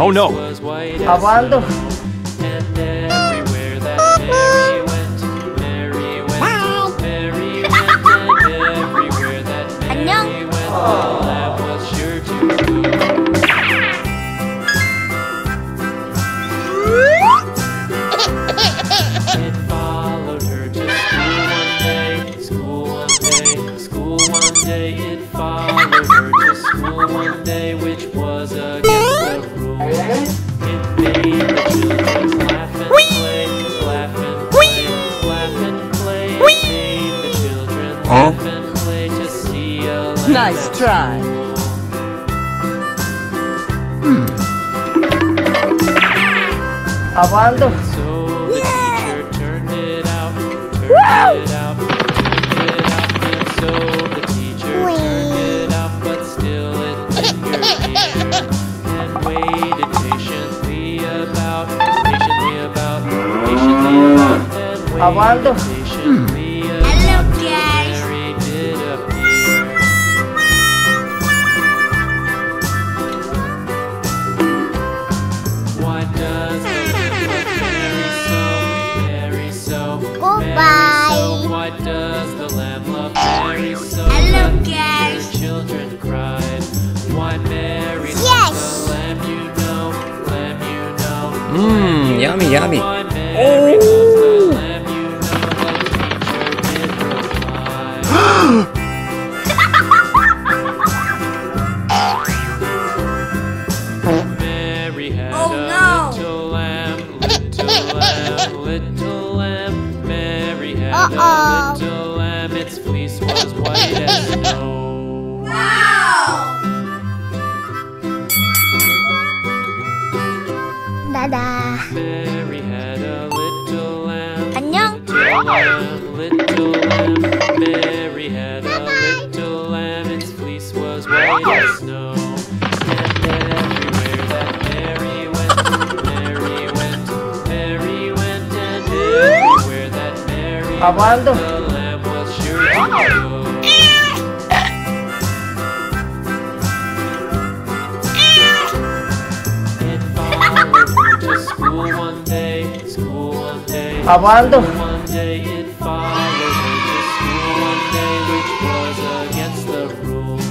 Oh no! Abando. And everywhere that Mary went, Mary went, Mary went, and everywhere that Mary went, the lamb was sure to go. It followed her to school one day, school one day, it followed her to school one day, which was against the rules. It made the children laugh and play, laugh and play, laugh and play. It made the children laugh and play to see a lamb. Nice try. Abando. So the teacher turned it out, turned it out, turned it out, and so the teacher turned it out, but still it lingered here, and waited patiently about, patiently about, patiently about, and Abando. waited patiently about. Hello, guys. Mary did appear. Why does the lamb love Mary so, Mary so, Mary Goodbye. so? Why does the lamb love Mary so? Hello, that guys. the children cried. Why Mary Yes. loves the lamb, you know, lamb, you know. Yummy, yummy. Why Mary loves the lamb, you know, the teacher did reply. Mary had Oh, a no. little lamb, little lamb, little lamb. Mary had Uh-oh. a little lamb, its fleece was white as snow. Dada. Mary had a little lamb, 안녕. little lamb. Mary had a little lamb, its fleece was white as snow. And everywhere that Mary went, Mary went, Mary went, and everywhere that Mary went, Abando. the lamb was sure to go. It followed her to school one day, school one day. Abando. One day it followed her to school one day, which was against the rules.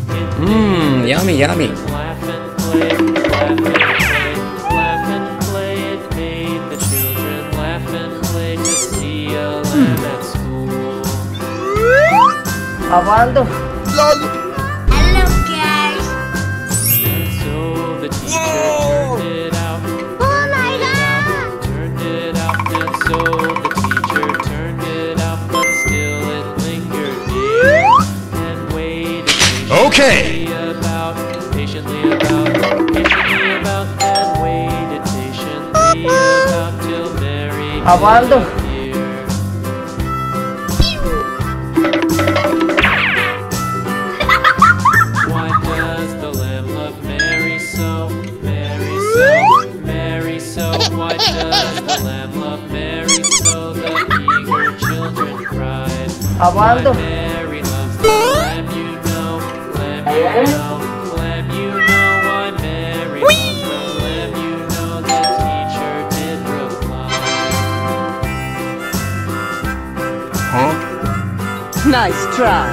It made Yummy, yummy. laugh and play, laugh and play, laugh and play. It made the children laugh and play to see a lamb at school. Abando. Hello, guys. And so the teacher turned it out, Oh my God. turned it out, and so the teacher turned it out, but still it lingered near, and waited Okay. patiently about, patiently about, and waited patiently about till Mary did Abando. appear. Why does the lamb love Mary so, Mary so, Mary so? Why does the lamb love Mary so? The eager children cried. Abando. Why Mary loves the lamb, you know, lamb, you know, lamb, you know. Why Mary loves the lamb, you know, the teacher did reply. Nice try.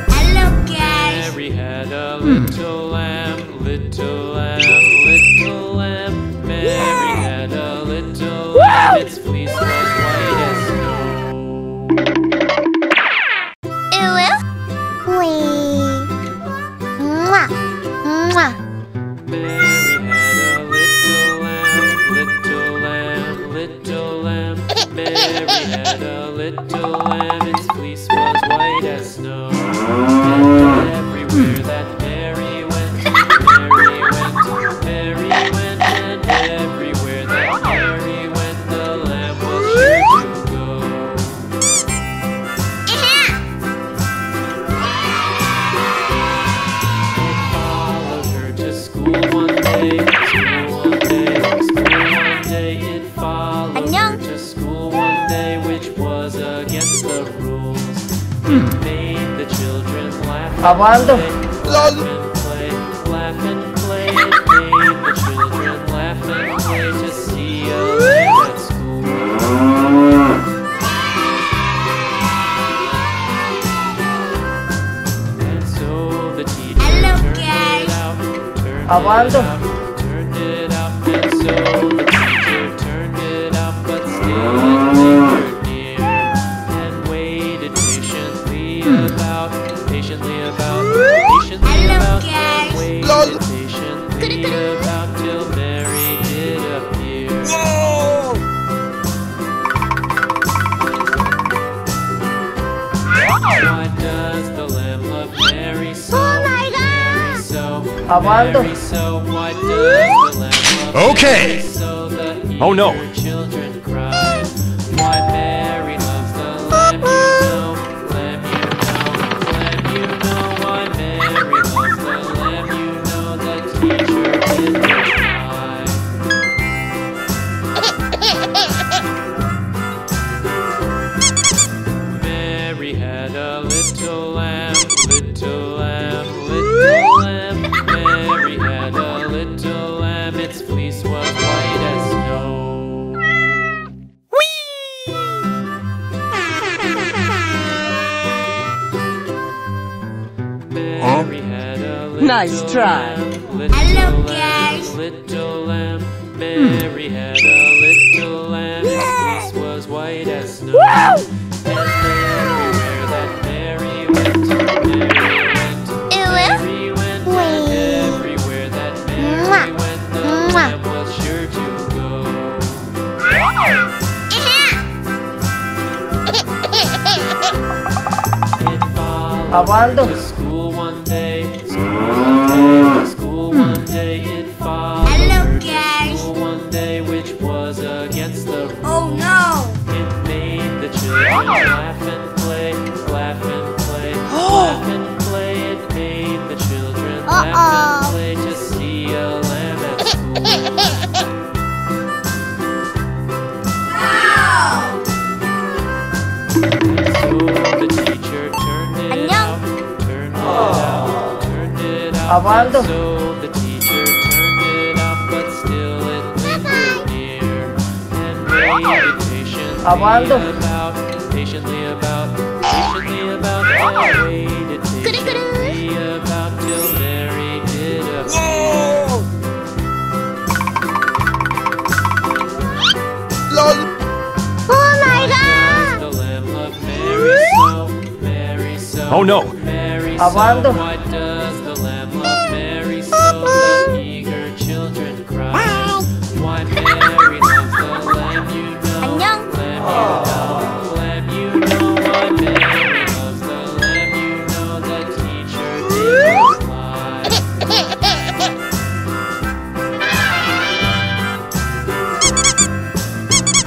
Hello, guys. Mary had a little lamb, little lamb, little lamb. Mary had a little lamb, its fleece was white as snow. Mwah. Mwah. Mary had a little lamb, little lamb, little lamb. Mary had a little lamb, its fleece was white as snow. And everywhere that Mary went, Mary went, Mary went, and everywhere that Mary went, the lamb was sure to go. It followed her to school one day, school one day, school one day. It followed 안녕. her to school one day, which was against the rules. It made the children laugh Abando. and play, laugh and play, laugh and play. It made the children Abando. Turned it up, and so the teacher turned it up, but still it lingered near, and waited patiently about, patiently about, patiently Hello, about, guys. waited patiently about till Mary did appear. Why does the lamb love Mary so? Oh my God. So, Abando. Mary so, why does the lamb love Okay. Mary so? The Oh, no. eager children cried. Why Mary loves the lamb, you know, lamb, you know, lamb, you know. Why Mary loves the lamb, you know, the teacher did reply. Mary had a little lamb, little lamb, little lamb. Mary had a little lamb, its fleece was white as snow. Mary had a little Nice try. lamb, little Hello, lamb, guys. little lamb. Mary had a little lamb, its fleece was white as snow. And everywhere that Mary went, Mary went, and everywhere that Mary went, the lamb was sure to go. It followed Abando. to school one day, school one day, it followed Hello, her to guys. school one day, which was against the rules. Oh no. It made the children laugh and play, laugh and play, laugh and play. It made the children laugh and play to see a lamb at school. So the teacher turned it out, turned it out, turned it out. Abando. So the teacher turned it out, but still it lingered near, and waited patiently Abando. about, patiently about, patiently about, and waited patiently about till Mary did appear. Oh my God. The lamb loved Mary so, Mary so. Oh, no. Mary Abando. so. Why does the lamb love Mary so? The eager children cry. Why Mary loves the lamb, you know. 안녕. Lamb, you know. Why Mary loves the lamb, you know. The teacher did reply.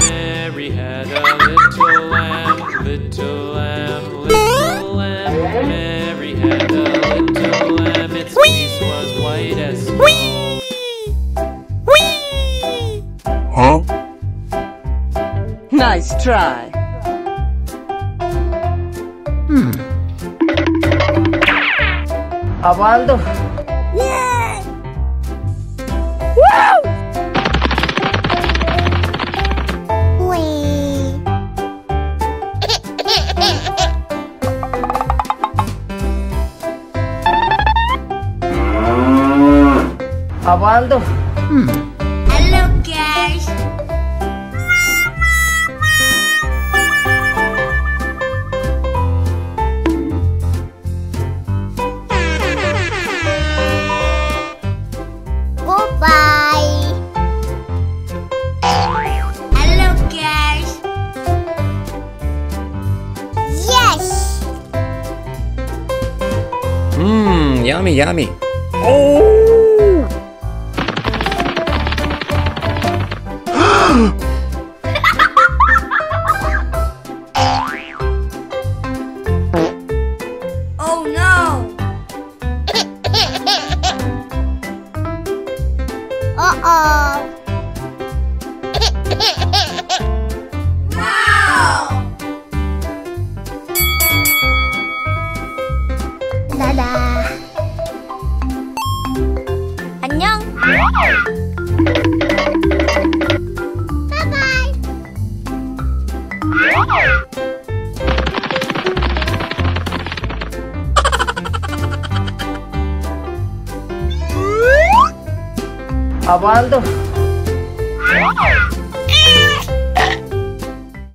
Mary had a little lamb, little lamb, little lamb. Mary had a little lamb, its fleece was white as snow. Huh? Nice try. Abando. Abando. Hello, guys. Goodbye. Hello, guys. Yes. Yummy, yummy. Oh no. Uh-oh. Wow. 나다. 안녕. Apaan tuh?